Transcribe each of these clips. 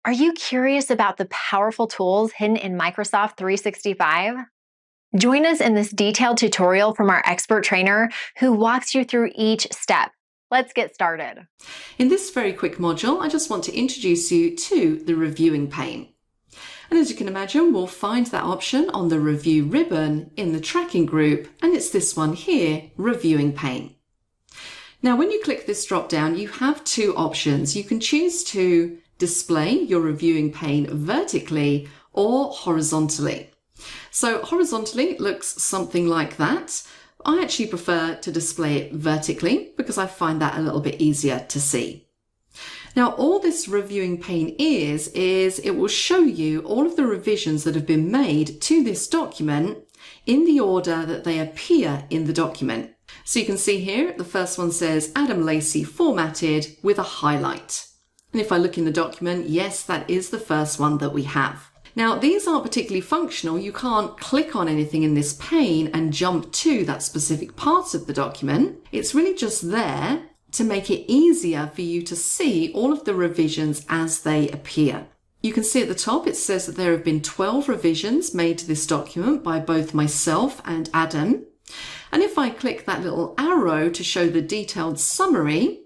Are you curious about the powerful tools hidden in Microsoft 365? Join us in this detailed tutorial from our expert trainer who walks you through each step. Let's get started. In this very quick module, I just want to introduce you to the reviewing pane. And as you can imagine, we'll find that option on the review ribbon in the tracking group, and it's this one here, reviewing pane. Now, when you click this drop down, you have two options. You can choose to display your reviewing pane vertically or horizontally. So horizontally looks something like that. I actually prefer to display it vertically because I find that a little bit easier to see. Now, all this reviewing pane is it will show you all of the revisions that have been made to this document in the order that they appear in the document. So you can see here, the first one says Adam Lacey formatted with a highlight. And if I look in the document, yes, that is the first one that we have. Now, these aren't particularly functional. You can't click on anything in this pane and jump to that specific part of the document. It's really just there to make it easier for you to see all of the revisions as they appear. You can see at the top, it says that there have been 12 revisions made to this document by both myself and Adam. And if I click that little arrow to show the detailed summary,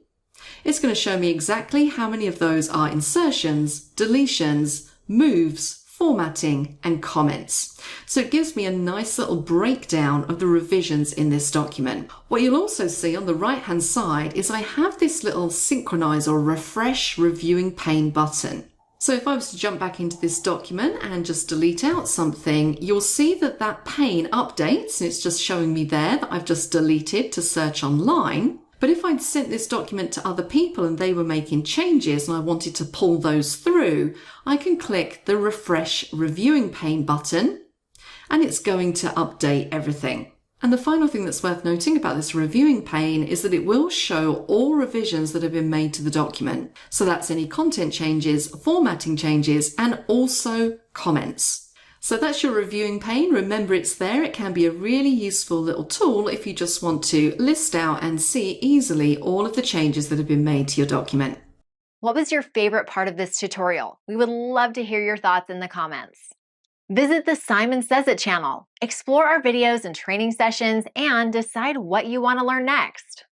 it's going to show me exactly how many of those are insertions, deletions, moves, formatting, and comments. So it gives me a nice little breakdown of the revisions in this document. What you'll also see on the right-hand side is I have this little synchronize or refresh reviewing pane button. So if I was to jump back into this document and just delete out something, you'll see that that pane updates, and it's just showing me there that I've just deleted to search online. But if I'd sent this document to other people and they were making changes and I wanted to pull those through, I can click the Refresh Reviewing Pane button and it's going to update everything. And the final thing that's worth noting about this reviewing pane is that it will show all revisions that have been made to the document. So that's any content changes, formatting changes, and also comments. So that's your reviewing pane. Remember, it's there. It can be a really useful little tool if you just want to list out and see easily all of the changes that have been made to your document. What was your favorite part of this tutorial? We would love to hear your thoughts in the comments. Visit the Simon Says It channel, explore our videos and training sessions, and decide what you want to learn next.